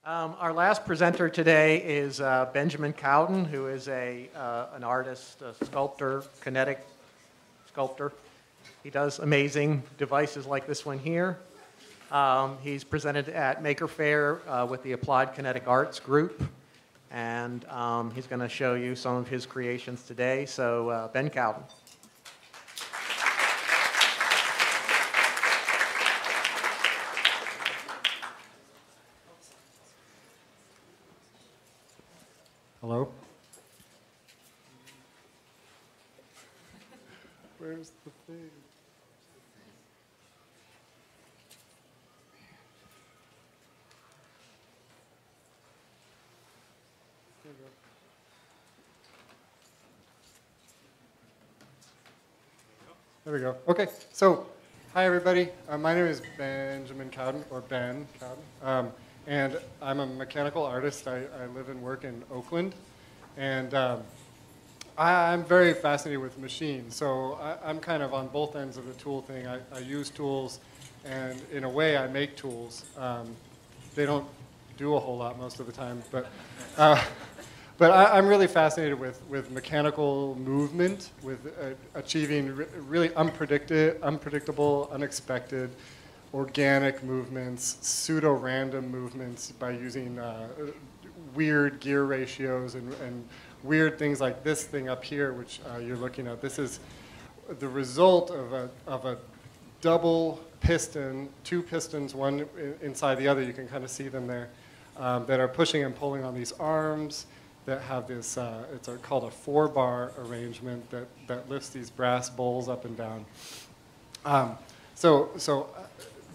Our last presenter today is Benjamin Cowden, who is an artist, a sculptor, kinetic sculptor. He does amazing devices like this one here. He's presented at Maker Faire with the Applied Kinetic Arts group, and he's going to show you some of his creations today. So, Ben Cowden. Hello? Where's the thing? There we go. Okay, so hi everybody. My name is Benjamin Cowden, or Ben Cowden. And I'm a mechanical artist. I live and work in Oakland. And I'm very fascinated with machines. So I'm kind of on both ends of the tool thing. I use tools, and in a way I make tools. They don't do a whole lot most of the time, but I'm really fascinated with mechanical movement, with achieving really unpredictable, unexpected, organic movements, pseudo-random movements by using weird gear ratios and weird things like this thing up here, which you're looking at. This is the result of a double piston, two pistons, one inside the other. You can kind of see them there, that are pushing and pulling on these arms that have this, it's called a 4-bar arrangement that lifts these brass bowls up and down. So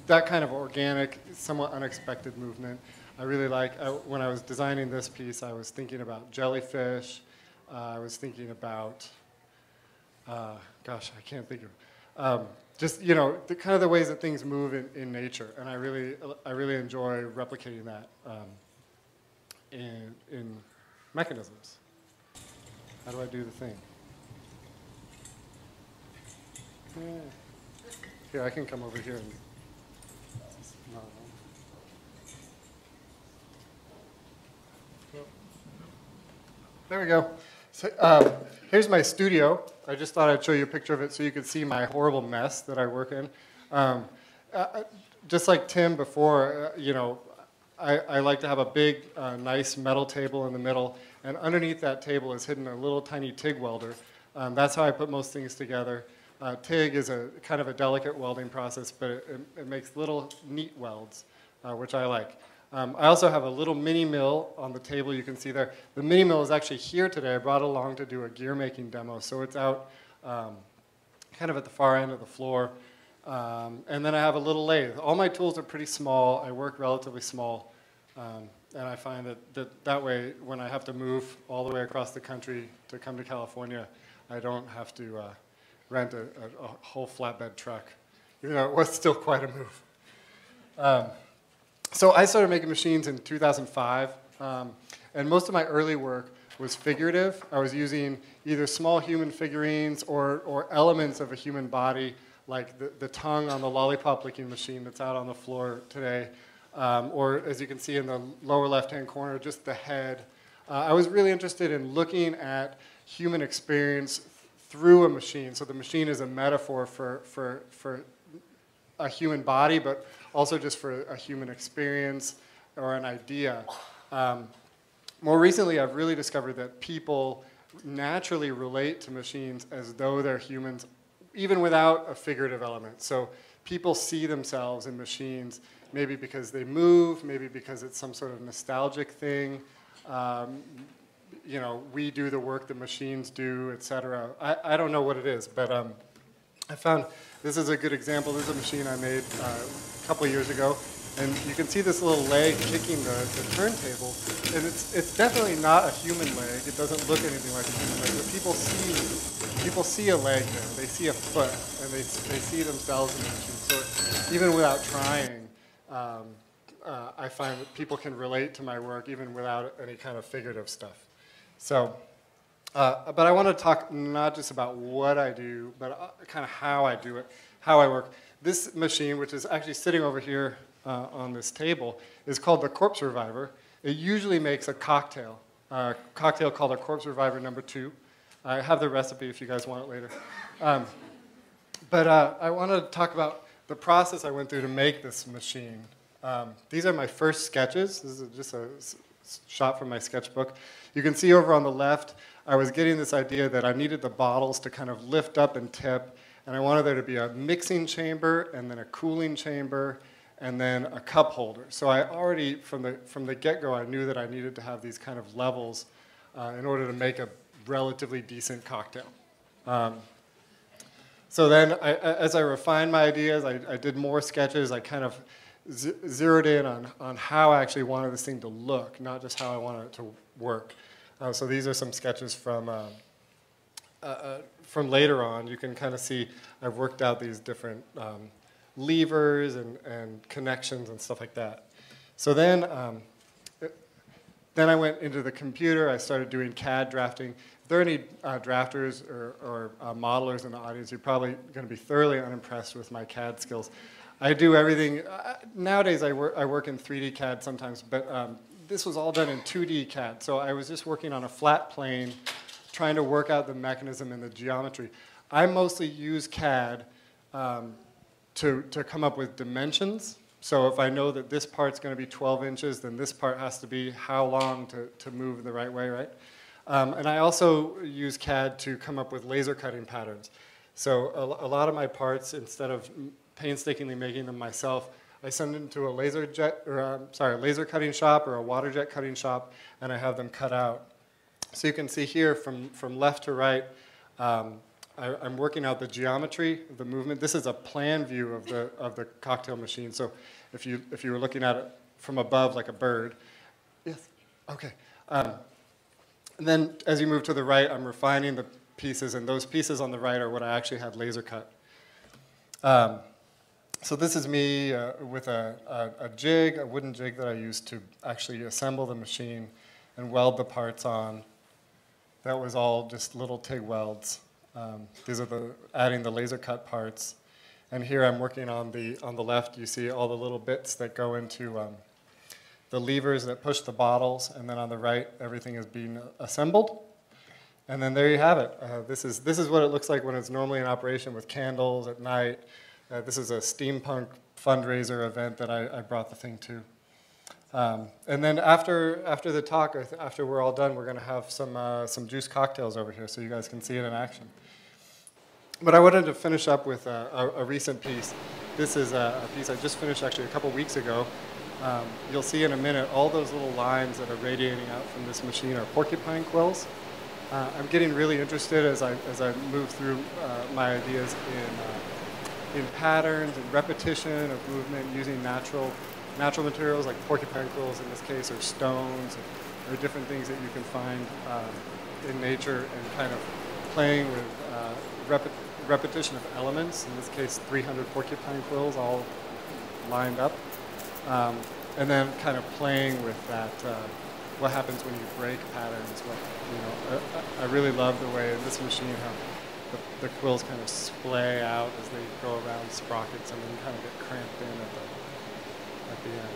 that kind of organic, somewhat unexpected movement, I really like. When I was designing this piece, I was thinking about jellyfish. I was thinking about, gosh, I can't think of, just, you know, kind of the ways that things move in nature. And I really enjoy replicating that in mechanisms. How do I do the thing? Yeah. Here, I can come over here and... There we go. So, here's my studio. I just thought I'd show you a picture of it so you could see my horrible mess that I work in. Just like Tim before, you know, I like to have a big, nice metal table in the middle, and underneath that table is hidden a little tiny TIG welder. That's how I put most things together. TIG is a kind of a delicate welding process, but it makes little neat welds, which I like. I also have a little mini mill on the table you can see there. The mini mill is actually here today. I brought it along to do a gear making demo, so it's out kind of at the far end of the floor. And then I have a little lathe. All my tools are pretty small. I work relatively small. And I find that way, when I have to move all the way across the country to come to California, I don't have to rent a whole flatbed truck, even though it was still quite a move. So I started making machines in 2005, and most of my early work was figurative. I was using either small human figurines or elements of a human body, like the tongue on the lollipop licking machine that's out on the floor today, or as you can see in the lower left-hand corner, just the head. I was really interested in looking at human experience through a machine. So the machine is a metaphor for a human body, but also just for a human experience or an idea. More recently, I've really discovered that people naturally relate to machines as though they're humans, even without a figurative element. So people see themselves in machines, maybe because they move, maybe because it's some sort of nostalgic thing. You know, we do the work that machines do, etc. I don't know what it is, but I found this is a good example. This is a machine I made a couple of years ago, and you can see this little leg kicking the turntable, and it's definitely not a human leg. It doesn't look anything like a human leg, but people see a leg there. They see a foot, and they see themselves in the machine. So even without trying, I find that people can relate to my work even without any kind of figurative stuff. So, but I want to talk not just about what I do, but kind of how I do it, how I work. This machine, which is actually sitting over here on this table, is called the Corpse Reviver. It usually makes a cocktail called a Corpse Reviver number 2. I have the recipe if you guys want it later. But I want to talk about the process I went through to make this machine. These are my first sketches. This is just a shot from my sketchbook. You can see over on the left, I was getting this idea that I needed the bottles to kind of lift up and tip, and I wanted there to be a mixing chamber, and then a cooling chamber, and then a cup holder. So I already, from the get-go, I knew that I needed to have these kind of levels in order to make a relatively decent cocktail. So then, as I refined my ideas, I did more sketches. I kind of zeroed in on how I actually wanted this thing to look, not just how I wanted it to work. So these are some sketches from later on. You can kind of see I've worked out these different levers and connections and stuff like that. So then I went into the computer. I started doing CAD drafting. If there are any drafters or modelers in the audience, you're probably going to be thoroughly unimpressed with my CAD skills. I do everything. Nowadays, I work in 3D CAD sometimes, but this was all done in 2D CAD. So I was just working on a flat plane, trying to work out the mechanism and the geometry. I mostly use CAD to come up with dimensions. So if I know that this part's going to be 12 inches, then this part has to be how long to move the right way, right? And I also use CAD to come up with laser cutting patterns. So a lot of my parts, instead of painstakingly making them myself, I send them to a laser cutting shop or a water jet cutting shop, and I have them cut out. So you can see here from left to right, I'm working out the geometry, the movement. This is a plan view of the cocktail machine. So if you were looking at it from above like a bird, yes, okay. And then as you move to the right, I'm refining the pieces, and those pieces on the right are what I actually had laser cut. So this is me with a jig, a wooden jig that I used to actually assemble the machine and weld the parts on. That was all just little TIG welds. These are adding the laser cut parts. And here I'm working on the left, you see all the little bits that go into the levers that push the bottles, and then on the right, everything is being assembled. And then there you have it. This is what it looks like when it's normally in operation with candles at night. This is a steampunk fundraiser event that I brought the thing to. And then after the talk, after we're all done, we're going to have some juice cocktails over here so you guys can see it in action. But I wanted to finish up with a recent piece. This is a piece I just finished actually a couple weeks ago. You'll see in a minute all those little lines that are radiating out from this machine are porcupine quills. I'm getting really interested as I move through my ideas in patterns and repetition of movement using natural materials like porcupine quills in this case, or stones, or different things that you can find in nature, and kind of playing with repetition of elements, in this case 300 porcupine quills all lined up, and then kind of playing with that, what happens when you break patterns. I really love the way in this machine how the quills kind of splay out as they go around sprockets and then kind of get cramped in at the end.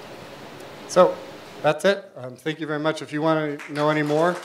So that's it. Thank you very much. If you want to know any more,